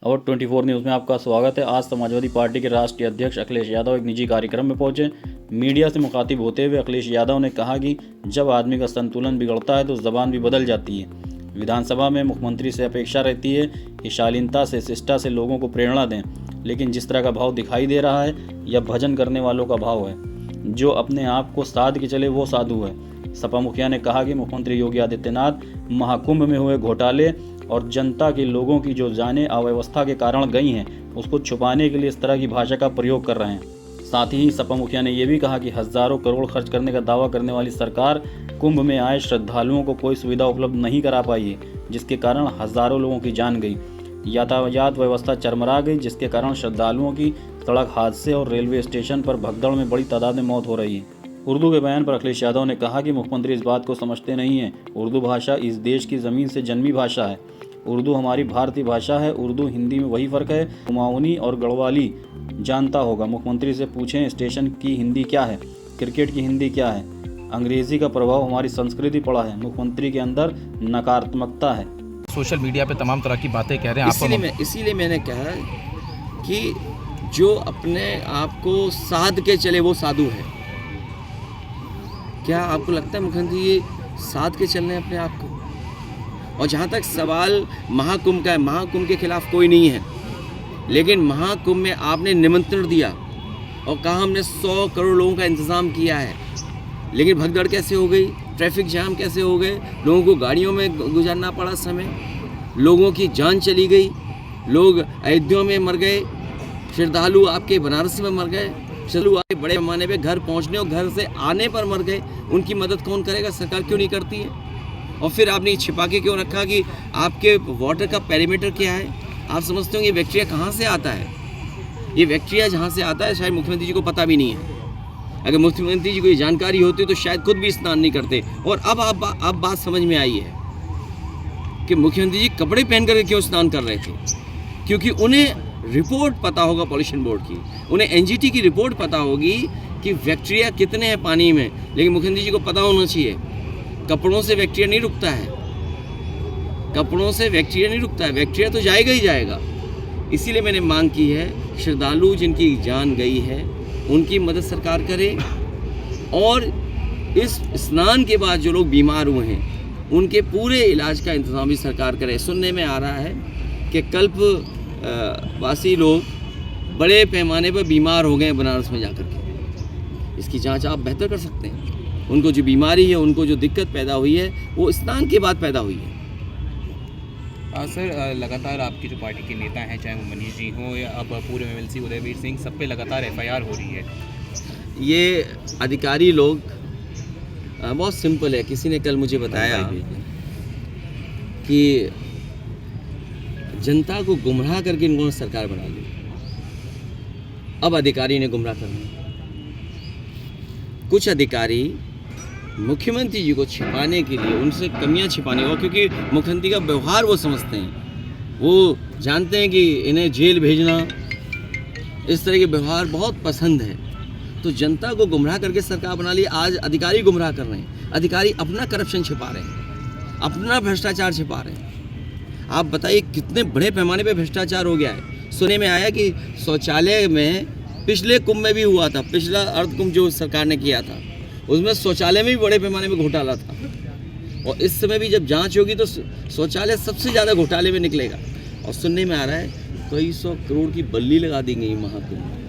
और 24 न्यूज़ में आपका स्वागत है। आज समाजवादी पार्टी के राष्ट्रीय अध्यक्ष अखिलेश यादव एक निजी कार्यक्रम में पहुंचे। मीडिया से मुखातिब होते हुए अखिलेश यादव ने कहा कि जब आदमी का संतुलन बिगड़ता है तो ज़बान भी बदल जाती है। विधानसभा में मुख्यमंत्री से अपेक्षा रहती है कि शालीनता से, शिष्टता से लोगों को प्रेरणा दें, लेकिन जिस तरह का भाव दिखाई दे रहा है यह भजन करने वालों का भाव है। जो अपने आप को साध के चले वो साधु है। सपा मुखिया ने कहा कि मुख्यमंत्री योगी आदित्यनाथ महाकुंभ में हुए घोटाले और जनता के लोगों की जो जानें अव्यवस्था के कारण गई हैं उसको छुपाने के लिए इस तरह की भाषा का प्रयोग कर रहे हैं। साथ ही सपा मुखिया ने यह भी कहा कि हजारों करोड़ खर्च करने का दावा करने वाली सरकार कुंभ में आए श्रद्धालुओं को कोई सुविधा उपलब्ध नहीं करा पाई है, जिसके कारण हजारों लोगों की जान गई। यातायात व्यवस्था चरमरा गई, जिसके कारण श्रद्धालुओं की सड़क हादसे और रेलवे स्टेशन पर भगदड़ में बड़ी तादाद में मौत हो रही है। उर्दू के बयान पर अखिलेश यादव ने कहा कि मुख्यमंत्री इस बात को समझते नहीं हैं। उर्दू भाषा इस देश की ज़मीन से जन्मी भाषा है। उर्दू हमारी भारतीय भाषा है। उर्दू हिंदी में वही फ़र्क है। कुमाऊनी और गढ़वाली जानता होगा। मुख्यमंत्री से पूछें स्टेशन की हिंदी क्या है, क्रिकेट की हिंदी क्या है। अंग्रेज़ी का प्रभाव हमारी संस्कृति पड़ा है। मुख्यमंत्री के अंदर नकारात्मकता है। सोशल मीडिया पे तमाम तरह की बातें कह रहे हैं। इसीलिए मैंने कहा कि जो अपने आप को साध के चले वो साधु है। क्या आपको लगता है मुख्यमंत्री ये साध के चल रहे हैं अपने आप को? और जहाँ तक सवाल महाकुंभ का है, महाकुंभ के खिलाफ कोई नहीं है, लेकिन महाकुंभ में आपने निमंत्रण दिया और कहा हमने 100 करोड़ लोगों का इंतज़ाम किया है, लेकिन भगदड़ कैसे हो गई, ट्रैफिक जाम कैसे हो गए, लोगों को गाड़ियों में गुजारना पड़ा समय, लोगों की जान चली गई, लोग अयोध्या में मर गए, श्रद्धालु आपके बनारस में मर गए, श्रद्धालु आपके बड़े पैमाने पे घर पहुंचने और घर से आने पर मर गए। उनकी मदद कौन करेगा? सरकार क्यों नहीं करती है? और फिर आपने छिपा के क्यों रखा कि आपके वाटर का पैरामीटर क्या है? आप समझते हो ये बैक्टीरिया कहाँ से आता है? ये बैक्टीरिया जहाँ से आता है शायद मुख्यमंत्री जी को पता भी नहीं है। अगर मुख्यमंत्री जी को ये जानकारी होती तो शायद खुद भी स्नान नहीं करते। और अब बात समझ में आई है कि मुख्यमंत्री जी कपड़े पहन करके क्यों स्नान कर रहे थे, क्योंकि उन्हें रिपोर्ट पता होगा पॉल्यूशन बोर्ड की, उन्हें एनजीटी की रिपोर्ट पता होगी कि बैक्टीरिया कितने हैं पानी में, लेकिन मुख्यमंत्री जी को पता होना चाहिए कपड़ों से बैक्टीरिया नहीं रुकता है, कपड़ों से बैक्टीरिया नहीं रुकता है, बैक्टीरिया तो जाएगा ही जाएगा। इसीलिए मैंने मांग की है श्रद्धालु जिनकी जान गई है उनकी मदद सरकार करे, और इस स्नान के बाद जो लोग बीमार हुए हैं उनके पूरे इलाज का इंतजाम भी सरकार करे। सुनने में आ रहा है कि कल्प वासी लोग बड़े पैमाने पर बीमार हो गए बनारस में जाकर के। इसकी जांच आप बेहतर कर सकते हैं। उनको जो बीमारी है, उनको जो दिक्कत पैदा हुई है वो स्नान के बाद पैदा हुई है। सर, लगातार आपकी जो पार्टी के नेता हैं, चाहे वो मनीष जी हों या अब पूर्व MLC उदयवीर सिंह, सब पे लगातार FIR हो रही है। ये अधिकारी लोग बहुत सिंपल है। किसी ने कल मुझे बताया कि जनता को गुमराह करके इन्होंने सरकार बना ली। अब अधिकारी ने गुमराह करना। कुछ अधिकारी मुख्यमंत्री जी को छिपाने के लिए, उनसे कमियां छिपाने को, क्योंकि मुख्यमंत्री का व्यवहार वो समझते हैं, वो जानते हैं कि इन्हें जेल भेजना, इस तरह के व्यवहार बहुत पसंद है, तो जनता को गुमराह करके सरकार बना ली। आज अधिकारी गुमराह कर रहे हैं। अधिकारी अपना करप्शन छिपा रहे हैं, अपना भ्रष्टाचार छिपा रहे हैं। आप बताइए कितने बड़े पैमाने पे भ्रष्टाचार हो गया है। सुनने में आया कि शौचालय में पिछले कुंभ में भी हुआ था, पिछला अर्ध कुंभ जो सरकार ने किया था उसमें शौचालय में भी बड़े पैमाने में घोटाला था, और इस समय भी जब जांच होगी तो शौचालय सबसे ज़्यादा घोटाले में निकलेगा। और सुनने में आ रहा है कई 100 करोड़ की बल्ली लगा दी गई महाकुंभ।